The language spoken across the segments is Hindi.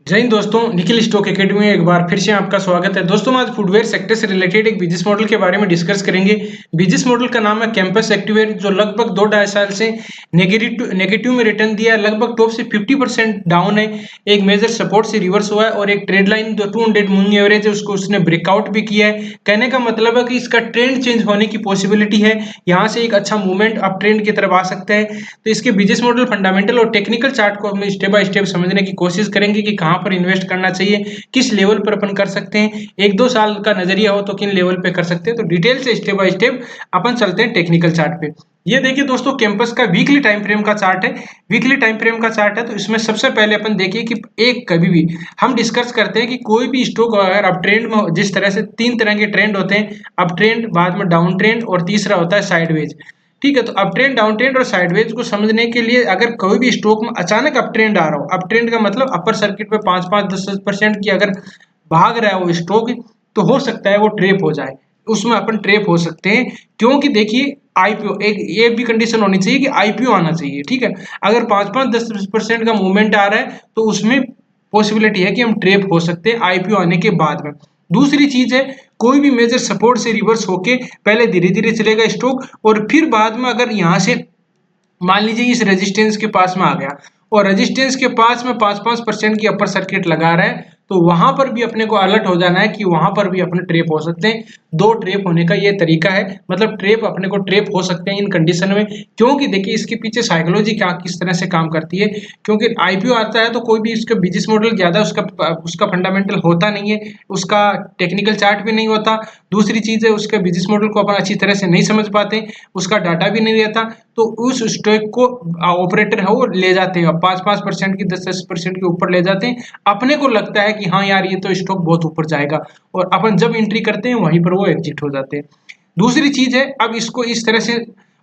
जय हिंद दोस्तों, निखिल स्टॉक एकेडमी में एक बार फिर से आपका स्वागत है। दोस्तों आज फुटवेयर सेक्टर से रिलेटेड एक बिजनेस मॉडल के बारे में डिस्कस करेंगे। बिजनेस मॉडल का नाम है कैंपस एक्टिवेयर, जो लगभग 2-2.5 साल से नेगेटिव में रिटर्न दिया है। लगभग टॉप से 50% डाउन है, एक मेजर सपोर्ट से रिवर्स हुआ है और एक ट्रेड लाइन जो 200 मूविंग एवरेज है उसको उसने ब्रेकआउट भी किया है। कहने का मतलब है कि इसका ट्रेंड चेंज होने की पॉसिबिलिटी है, यहाँ से एक अच्छा मूवमेंट अप ट्रेंड की तरफ आ सकता है। तो इसके बिजनेस मॉडल, फंडामेंटल और टेक्निकल चार्ट को हम स्टेप बाय स्टेप समझने की कोशिश करेंगे कि कहाँ पर इन्वेस्ट करना चाहिए, किस लेवल पर अपन कर सकते हैं, 1-2 साल का नजरिया हो तो किन लेवल पे कर सकते हैं। तो डिटेल से स्टेप बाय स्टेप अपन चलते हैं टेक्निकल चार्ट पे। ये देखिए दोस्तों, कैंपस का वीकली टाइम फ्रेम का चार्ट है। वीकली टाइम फ्रेम का चार्ट है तो इसमें सबसे पहले अपन देखिए कि एक कभी भी हम डिस्कस करते हैं कि कोई भी स्टॉक अगर अप ट्रेंड में जिस तरह से 3 तरह के ट्रेंड होते हैं, अप ट्रेंड, बाद में डाउन ट्रेंड और तीसरा होता है साइडवेज। ठीक है, तो अप ट्रेंड, डाउन ट्रेंड और साइडवेज को समझने के लिए अगर कोई भी स्टॉक में अचानक अप ट्रेंड आ रहा हो, अप ट्रेंड का मतलब अपर सर्किट पे 5-5, 10-10% की अगर भाग रहा है वो स्टॉक, तो हो सकता है वो ट्रेप हो जाए, उसमें अपन ट्रेप हो सकते हैं। क्योंकि देखिए आईपीओ, एक ये भी कंडीशन होनी चाहिए कि आईपीओ आना चाहिए। ठीक है, अगर 5-5, 10% का मूवमेंट आ रहा है तो उसमें पॉसिबिलिटी है कि हम ट्रेप हो सकते हैं आईपीओ आने के बाद में। दूसरी चीज है, कोई भी मेजर सपोर्ट से रिवर्स होके पहले धीरे धीरे चलेगा स्टॉक और फिर बाद में अगर यहाँ से मान लीजिए इस रेजिस्टेंस के पास में आ गया और रेजिस्टेंस के पास में 5-5% की अपर सर्किट लगा रहा है, तो वहां पर भी अपने को अलर्ट हो जाना है कि वहां पर भी अपने ट्रेप हो सकते हैं। दो ट्रेप होने का ये तरीका है, मतलब ट्रेप अपने को ट्रेप हो सकते हैं इन कंडीशन में। क्योंकि देखिए इसके पीछे साइकोलॉजी क्या किस तरह से काम करती है। क्योंकि आईपीओ आता है तो कोई भी इसका बिजनेस मॉडल ज्यादा उसका उसका फंडामेंटल होता नहीं है, उसका टेक्निकल चार्ट भी नहीं होता। दूसरी चीज है, उसके बिजनेस मॉडल को अपन अच्छी तरह से नहीं समझ पाते, उसका डाटा भी नहीं रहता, तो उस स्टॉक को ऑपरेटर है वो ले जाते हैं 5-5% की, 10-10% के ऊपर ले जाते हैं। अपने को लगता है कि हाँ यार ये तो स्टॉक बहुत ऊपर जाएगा, और अपन जब एंट्री करते हैं वहीं पर वो एग्जिट हो जाते हैं। दूसरी चीज है, अब इसको इस तरह से,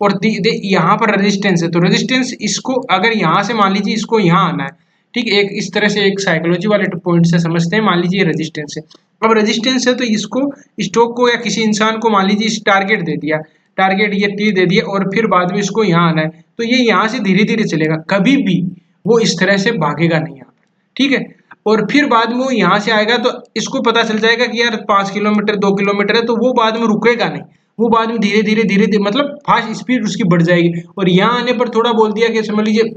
और यहाँ पर रेजिस्टेंस है तो रेजिस्टेंस इसको अगर यहाँ से मान लीजिए इसको यहाँ आना है, ठीक है, एक इस तरह से एक साइकोलॉजी वाले पॉइंट से समझते हैं। मान लीजिए रेजिस्टेंस है, अब रेजिस्टेंस है तो इसको स्टॉक को या किसी इंसान को मान लीजिए इस टारगेट दे दिया, टारगेट ये टी दे दिया और फिर बाद में इसको यहाँ आना है, तो ये यहाँ से धीरे धीरे चलेगा, कभी भी वो इस तरह से भागेगा नहीं यहाँ पर। ठीक है, और फिर बाद में वो यहाँ से आएगा तो इसको पता चल जाएगा कि यार 5 किलोमीटर 2 किलोमीटर है, तो वो बाद में रुकेगा नहीं, वो बाद में धीरे धीरे धीरे धीरे मतलब फास्ट स्पीड उसकी बढ़ जाएगी। और यहाँ आने पर थोड़ा बोल दिया कि समझ लीजिए,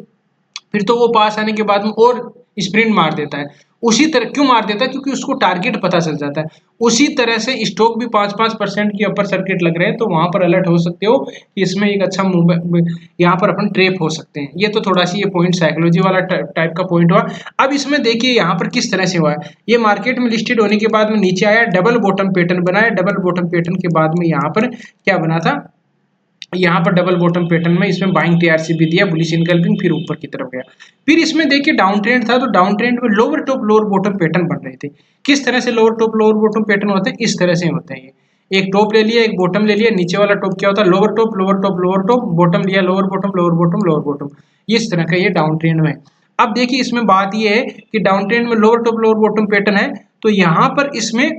फिर तो वो पास आने के बाद में और स्प्रिंट मार देता है। उसी तरह क्यों मार देता है? क्योंकि उसको टारगेट पता चल जाता है। उसी तरह से स्टॉक भी 5-5% की अपर सर्किट लग रहे हैं तो वहां पर अलर्ट हो सकते हो कि इसमें एक अच्छा मूव, यहाँ पर अपन ट्रेप हो सकते हैं। ये तो थोड़ा सी ये पॉइंट साइकोलॉजी वाला टाइप का पॉइंट हुआ। अब इसमें देखिए यहाँ पर किस तरह से हुआ है, ये मार्केट में लिस्टेड होने के बाद में नीचे आया, डबल बॉटम पैटर्न बनाया, डबल बॉटम पैटर्न के बाद में यहाँ पर क्या बना था, यहाँ पर डबल बॉटम पैटर्न में इसमें बाइंग टीआरसी भी दिया, बुलिश इनकल्पिंग, फिर ऊपर की तरफ गया। फिर इसमें देखिए डाउन ट्रेंड था तो डाउन ट्रेंड में lower top lower bottom pattern बन रहे थे। किस तरह से lower top lower bottom pattern होते हैं? इस तरह से होते हैं। ये एक टॉप ले लिया, एक बॉटम ले लिया, नीचे वाला टॉप क्या होता है? Lower top lower top lower top, bottom लिया, lower bottom lower bottom lower bottom, इस तरह का ये डाउन ट्रेंड में। अब देखिए इसमें बात ये है कि डाउन ट्रेंड में lower top lower bottom pattern है, तो यहाँ पर इसमें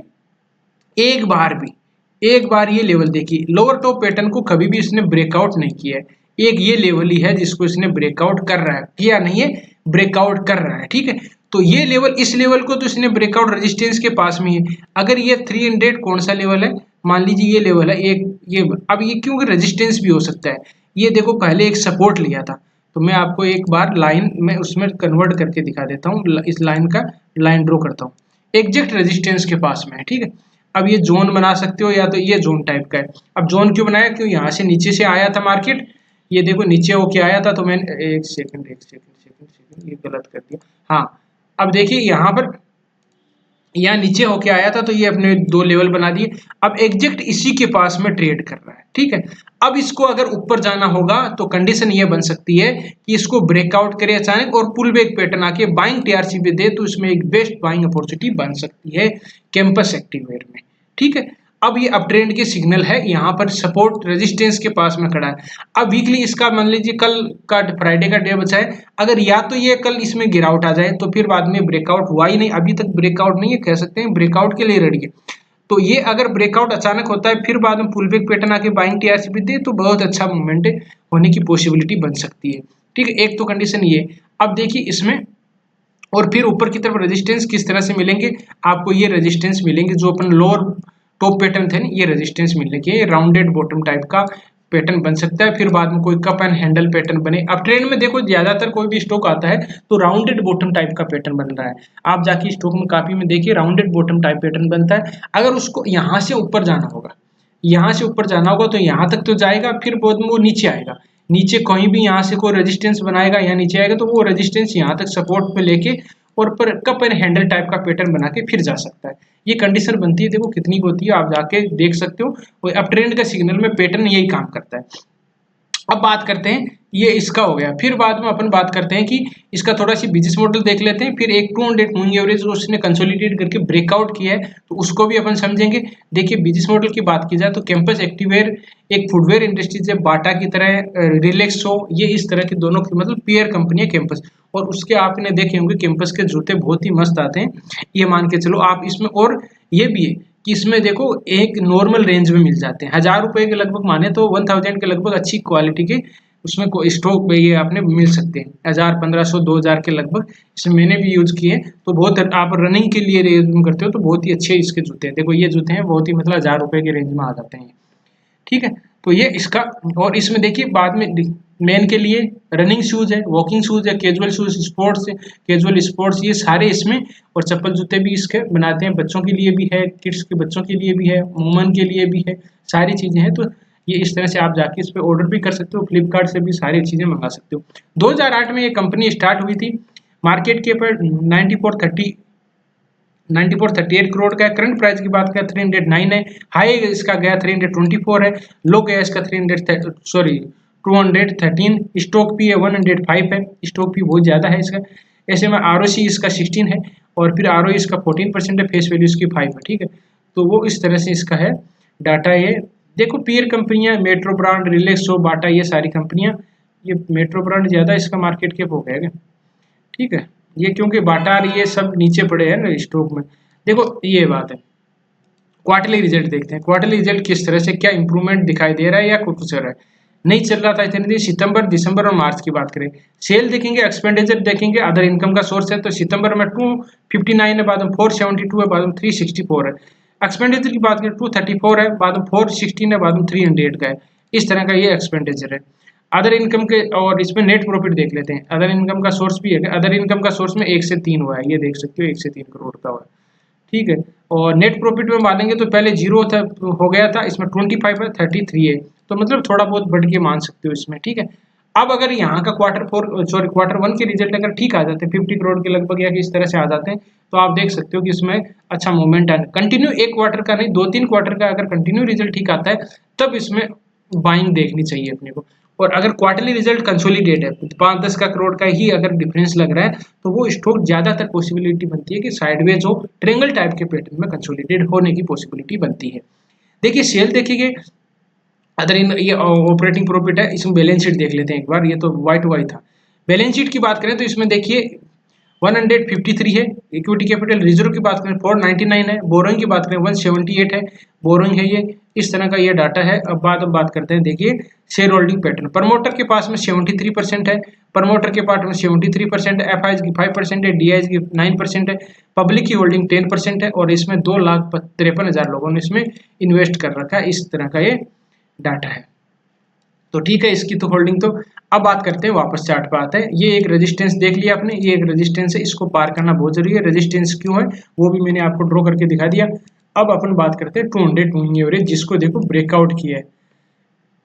एक बार ये लेवल देखिए, लोअर टॉप पैटर्न को कभी भी इसने ब्रेकआउट नहीं किया है। एक ये लेवल ही है जिसको इसने ब्रेकआउट कर रहा है, किया नहीं है, ब्रेकआउट कर रहा है। ठीक है, तो ये लेवल, इस लेवल को तो इसने ब्रेकआउट रेजिस्टेंस के पास में ही है। अगर ये 300 कौन सा लेवल है, मान लीजिए ये लेवल है एक, ये अब ये क्योंकि रेजिस्टेंस भी हो सकता है। ये देखो पहले एक सपोर्ट लिया था, तो मैं आपको एक बार लाइन में उसमें कन्वर्ट करके दिखा देता हूँ, इस लाइन का लाइन ड्रॉ करता हूँ, एग्जैक्ट रेजिस्टेंस के पास में है। ठीक है, अब ये जोन बना सकते हो या तो ये जोन टाइप का है। अब जोन क्यों बनाया? क्यों यहाँ से नीचे से आया था मार्केट, ये देखो नीचे होके आया था, तो मैंने एक सेकंड ये गलत कर दिया। हाँ, अब देखिए यहाँ पर, यहाँ नीचे होके आया था तो ये अपने दो लेवल बना दिए। अब एग्जैक्ट इसी के पास में ट्रेड कर रहा है। ठीक है, अब इसको अगर ऊपर जाना होगा तो कंडीशन ये बन सकती है कि इसको ब्रेकआउट करे अचानक और पुल बैक पैटर्न आके बाइंग टीआरसी पे दे, तो इसमें एक बेस्ट बाइंग अपॉर्चुनिटी बन सकती है कैंपस एक्टिवेयर में। ठीक है, अब ये अप ट्रेंड के सिग्नल है, यहाँ पर सपोर्ट रेजिस्टेंस के पास में खड़ा है। अब वीकली इसका मान लीजिए कल का फ्राइडे का डे बचा है, अगर या तो ये कल इसमें गिरावट आ जाए तो फिर बाद में ब्रेकआउट हुआ ही नहीं, अभी तक ब्रेकआउट नहीं है, कह सकते हैं ब्रेकआउट के लिए रेडी है। तो ये अगर ब्रेकआउट अचानक होता है फिर बाद में पुल बैक पैटर्न आके बाइंग टीआरसी भी दे, तो बहुत अच्छा मूवमेंट होने की पॉसिबिलिटी बन सकती है। ठीक है, एक तो कंडीशन ये। अब देखिए इसमें और फिर ऊपर की तरफ रेजिस्टेंस किस तरह से मिलेंगे, आपको ये रेजिस्टेंस मिलेंगे जो अपन लोअर टॉप पैटर्न थे ना, ये रेजिस्टेंस मिलेंगे, राउंडेड बॉटम टाइप का पैटर्न बन सकता है। फिर बाद में कोई कप एंड हैंडल पैटर्न बने। अब ट्रेंड में देखो ज्यादातर कोई भी स्टॉक आता है तो राउंडेड बॉटम टाइप का पैटर्न बन रहा है। आप जाके स्टॉक में काफी में देखिए राउंडेड बॉटम टाइप पैटर्न बनता है। अगर उसको यहाँ से ऊपर जाना होगा, यहाँ से ऊपर जाना होगा तो यहाँ तक तो जाएगा, फिर बाद में वो नीचे आएगा, नीचे कहीं भी यहाँ से कोई रेजिस्टेंस बनाएगा, यहाँ नीचे आएगा तो वो रेजिस्टेंस यहाँ तक सपोर्ट पे लेके और पर कप एंड हैंडल टाइप का पैटर्न बना के फिर जा सकता है। ये कंडीशन बनती है, देखो कितनी होती है, आप जाके देख सकते हो। और अब ट्रेंड का सिग्नल में पैटर्न यही काम करता है। अब बात करते हैं, ये इसका हो गया। फिर बाद में अपन बात करते हैं कि इसका थोड़ा सी बिजनेस मॉडल देख लेते हैं। फिर एक 200 मूविंग एवरेज उसने कंसोलिडेट करके ब्रेकआउट किया है तो उसको भी अपन समझेंगे। देखिए बिजनेस मॉडल की बात की जाए तो कैंपस एक्टिवेयर एक फुटवेयर इंडस्ट्रीज है, बाटा की तरह, रिलैक्सो, ये इस तरह की दोनों की मतलब पीयर कंपनी है कैंपस। और उसके आपने देखे होंगे कैंपस के जूते बहुत ही मस्त आते हैं, ये मान के चलो आप इसमें। और ये भी है कि इसमें देखो एक नॉर्मल रेंज में मिल जाते हैं, 1000 रुपए के लगभग माने तो 1000 के लगभग अच्छी क्वालिटी के उसमें स्टॉक में ये आपने मिल सकते हैं, 1000, 1500, 2000 के लगभग। इसमें मैंने भी यूज किए तो बहुत, आप रनिंग के लिए यूज करते हो तो बहुत ही अच्छे इसके जूते हैं। देखो ये जूते हैं बहुत ही मतलब 1000 रुपए के रेंज में आ जाते हैं, ठीक है। तो ये इसका, और इसमें देखिए बाद में मेन के लिए रनिंग शूज है, वॉकिंग शूज है, casual shoes, sports, casual sports, ये सारे इसमें। और चप्पल जूते भी इसके बनाते हैं, बच्चों के लिए भी है, किड्स के बच्चों के लिए भी है, वुमन के लिए भी है, सारी चीजें हैं। तो ये इस तरह से आप जाके इस पर ऑर्डर भी कर सकते हो, फ्लिपकार्ट से भी सारी चीजें मंगा सकते हो। 2008 में ये कंपनी स्टार्ट हुई थी, मार्केट के पर 9438 करोड़ का है। करंट प्राइस की बात करें 309 है, हाई इसका गया 324 है, लो गया इसका 213, स्टॉक पी है 105 है, स्टॉक पी बहुत ज़्यादा है इसका। ऐसे में आरओसी इसका 16 है और फिर आरओई इसका 14% है, फेस वैल्यू इसकी 5 है, ठीक है। तो वो इस तरह से इसका है डाटा। ये देखो पीयर कंपनियां, मेट्रो ब्रांड, रिलैक्सो, बाटा, ये सारी कंपनियां, ये मेट्रो ब्रांड ज़्यादा इसका मार्केट कैप हो गया, ठीक है। ये क्योंकि बाटा और ये सब नीचे पड़े हैं ना स्टॉक में। देखो ये बात है, क्वार्टरली रिजल्ट देखते हैं, क्वार्टरली रिजल्ट किस तरह से, क्या इंप्रूवमेंट दिखाई दे रहा है या कुछ चल रहा है, नहीं चल रहा था इतने दिन। सितंबर, दिसंबर और मार्च की बात करें, सेल देखेंगे, एक्सपेंडिचर देखेंगे, अदर इनकम का सोर्स है तो सितंबर में 259 है, बाद में 472 है, बाद में 364 है। एक्सपेंडिचर की बात करें 234 है, बाद में 416 है, बाद में 300 का है। इस तरह का ये एक्सपेंडिचर है। अदर इनकम के, और इसमें नेट प्रॉफिट देख लेते हैं, अदर इनकम का सोर्स भी है। अदर इनकम का सोर्स में 1 से 3 हुआ है, ये देख सकते हो 1 से 3 करोड़ का हुआ है, ठीक है। और नेट प्रॉफिट में मानेंगे तो पहले 0 था, हो गया था, इसमें 25 है, 33 है, तो मतलब थोड़ा बहुत बढ़ के मान सकते हो इसमें, ठीक है। अब अगर यहाँ का क्वार्टर 1 के रिजल्ट अगर ठीक आ जाते हैं 50 करोड़ के लगभग या इस तरह से आ जाते हैं तो आप देख सकते हो कि इसमें अच्छा मूवमेंट है। कंटिन्यू एक क्वार्टर का नहीं, 2-3 क्वार्टर का अगर कंटिन्यू रिजल्ट ठीक आता है तब इसमें बाइंग देखनी चाहिए अपने को। और अगर क्वार्टरली रिजल्ट कंसोलिडेट है, 5-10 का करोड़ का ही अगर डिफरेंस लग रहा है तो वो स्टॉक ज्यादातर पॉसिबिलिटी बनती है कि साइडवेज हो, ट्रेंगल टाइप के पैटर्न में कंसोलिडेट होने की पॉसिबिलिटी बनती है। देखिए सेल देखिए, अदर इन ये ऑपरेटिंग प्रॉफिट है, इसमें बैलेंस शीट देख लेते हैं एक बार, ये तो वाई टू वाई था। बैलेंस शीट की बात करें तो इसमें देखिए 153 है, इक्विटी कैपिटल रिजर्व की बात करें 499 है, बोरोइंग की बात करें 178 है, बोरोइंग है ये, इस तरह का ये डाटा है। अब बात करते हैं, देखिए शेयर होल्डिंग पैटर्न, प्रमोटर के पास में 73% है, प्रमोटर के पास में 73% है, एफआईज की 5% है, डीआईज की 9% है, पब्लिक की होल्डिंग 10% है, और इसमें 2,53,000 लोगों ने इसमें इन्वेस्ट कर रखा है। इस तरह का ये डाटा है, तो ठीक है इसकी तो होल्डिंग। तो अब बात करते हैं, वापस चार्ट पे आते हैं। ये एक रेजिस्टेंस देख लिया आपने, ये एक रेजिस्टेंस है, इसको पार करना बहुत जरूरी है। रेजिस्टेंस क्यों है वो भी मैंने आपको ड्रॉ करके दिखा दिया। अब अपन बात करते हैं 200 मूविंग एवरेज, जिसको देखो ब्रेकआउट किया है।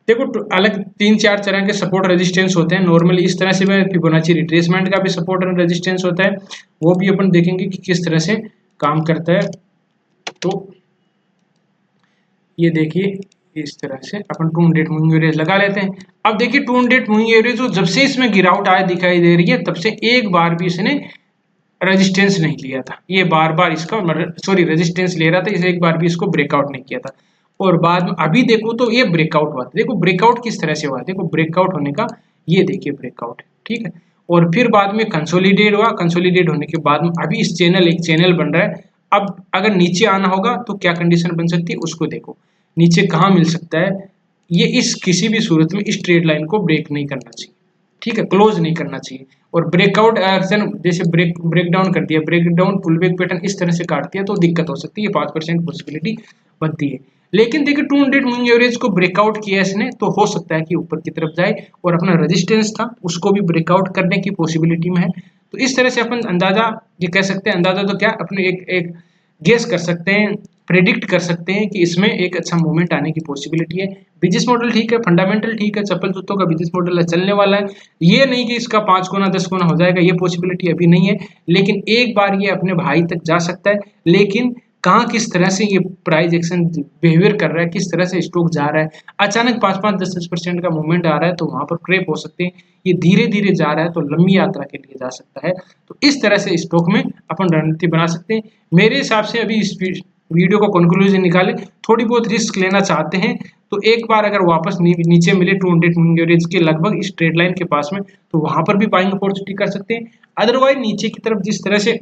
देखो अलग 3-4 तरह के सपोर्ट रेजिस्टेंस होते हैं नॉर्मली, इस तरह से फिबोनाची रिट्रेसमेंट का भी सपोर्ट एंड रेजिस्टेंस होता है, वो भी अपन देखेंगे कि किस तरह से काम करता है। तो ये देखिए इस तरह से अपन 200 मूविंग एवरेज लगा लेते हैं। अब देखिए 200 मूविंग एवरेज जब से इसमें गिरावट आया दिखाई दे रही है तब से एक बार भी इसने रेजिस्टेंस नहीं लिया था, ये बार बार इसका रेजिस्टेंस ले रहा था, इसे एक बार भी इसको ब्रेकआउट नहीं किया था। और बाद में अभी देखो तो ये ब्रेकआउट हुआ था। देखो ब्रेकआउट किस तरह से हुआ, देखो ब्रेकआउट होने का, ये देखिए ब्रेकआउट, ठीक है। और फिर बाद में कंसोलिडेट हुआ, कंसोलिडेट होने के बाद में अभी इस एक चैनल बन रहा है। अब अगर नीचे आना होगा तो क्या कंडीशन बन सकती है उसको देखो, नीचे कहाँ मिल सकता है, ये इस किसी भी सूरत में इस ट्रेड लाइन को ब्रेक नहीं करना चाहिए, ठीक है, क्लोज नहीं करना चाहिए। और ब्रेकआउट एक्शन जैसे ब्रेक डाउन कर दिया, break down pull back pattern इस तरह से काटती है तो दिक्कत हो सकती है, 5% पॉसिबिलिटी बनती है। लेकिन देखिए 200 मूविंग एवरेज को ब्रेकआउट किया इसने तो हो सकता है कि ऊपर की तरफ जाए और अपना रेजिस्टेंस था उसको भी ब्रेकआउट करने की पॉसिबिलिटी में है। तो इस तरह से अपन अंदाजा ये कह सकते हैं, अंदाजा तो क्या अपने एक गेस कर सकते हैं, प्रेडिक्ट कर सकते हैं कि इसमें एक अच्छा मूवमेंट आने की पॉसिबिलिटी है। बिजनेस मॉडल ठीक है, फंडामेंटल ठीक है, चप्पल जूतों का बिजनेस मॉडल है, चलने वाला है। ये नहीं कि इसका 5 गुना 10 गुना हो जाएगा, ये पॉसिबिलिटी अभी नहीं है, लेकिन एक बार ये अपने भाई तक जा सकता है। लेकिन कहाँ किस तरह से ये प्राइस एक्शन बिहेवियर कर रहा है, किस तरह से स्टॉक जा रहा है, अचानक 5-5 10-10% का मूवमेंट आ रहा है तो वहां पर क्रैप हो सकते हैं। ये धीरे धीरे जा रहा है तो लंबी यात्रा के लिए जा सकता है। तो इस तरह से स्टॉक में अपन रणनीति बना सकते हैं। मेरे हिसाब से अभी इस वीडियो को कंक्लूजन निकाले, थोड़ी बहुत रिस्क लेना चाहते हैं तो एक बार अगर वापस नीचे मिले 200 मूविंग एवरेज के लगभग इस ट्रेड लाइन के पास में तो वहां पर भी बाइंग अपॉर्चुनिटी कर सकते हैं। अदरवाइज नीचे की तरफ जिस तरह से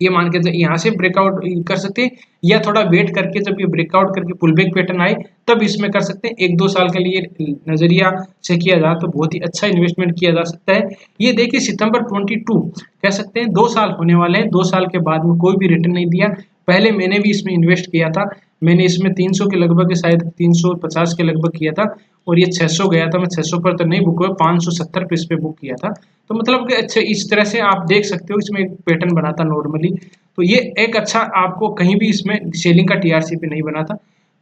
ये मान के यहाँ से ब्रेकआउट कर सकते हैं या थोड़ा वेट करके जब ये ब्रेकआउट करके पुल बैक पैटर्न आए तब इसमें कर सकते हैं। 1-2 साल के लिए नजरिया से किया जाए तो बहुत ही अच्छा इन्वेस्टमेंट किया जा सकता है। ये देखिए सितंबर 22 कह सकते हैं 2 साल होने वाले हैं, 2 साल के बाद में कोई भी रिटर्न नहीं दिया। पहले मैंने भी इसमें इन्वेस्ट किया था, मैंने इसमें 300 के लगभग शायद 350 के लगभग किया था और ये 600 गया था। मैं 600 पर तो नहीं बुक हुआ, 570 पे इस पे बुक किया था। तो मतलब कि अच्छा इस तरह से आप देख सकते हो इसमें एक पैटर्न बना था नॉर्मली, तो ये एक अच्छा आपको कहीं भी इसमें सेलिंग का टीआरसी पे नहीं बना था।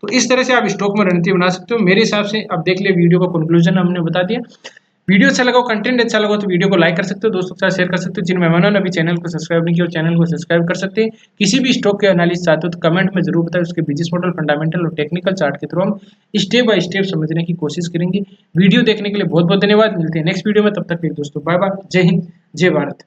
तो इस तरह से आप स्टॉक में रणनीति बना सकते हो। मेरे हिसाब से अब देख लिया वीडियो का कंक्लूजन हमने बता दिया। वीडियो अच्छा लगा, कंटेंट अच्छा लगा तो वीडियो को लाइक कर सकते हो, दोस्तों के साथ शेयर कर सकते हो। जिन मेहमानों ने अभी चैनल को सब्सक्राइब नहीं किया चैनल को सब्सक्राइब कर सकते हैं। किसी भी स्टॉक के एनालिसिस चाहते हो तो कमेंट में जरूर बताएं, उसके बिजनेस मॉडल, फंडामेंटल और टेक्निकल चार्ट के थ्रू हम स्टेप बाय स्टेप समझने की कोशिश करेंगे। वीडियो देखने के लिए बहुत बहुत धन्यवाद, मिलते हैं नेक्स्ट वीडियो में, तब तक के लिए दोस्तों बाय बाय, जय हिंद, जय भारत।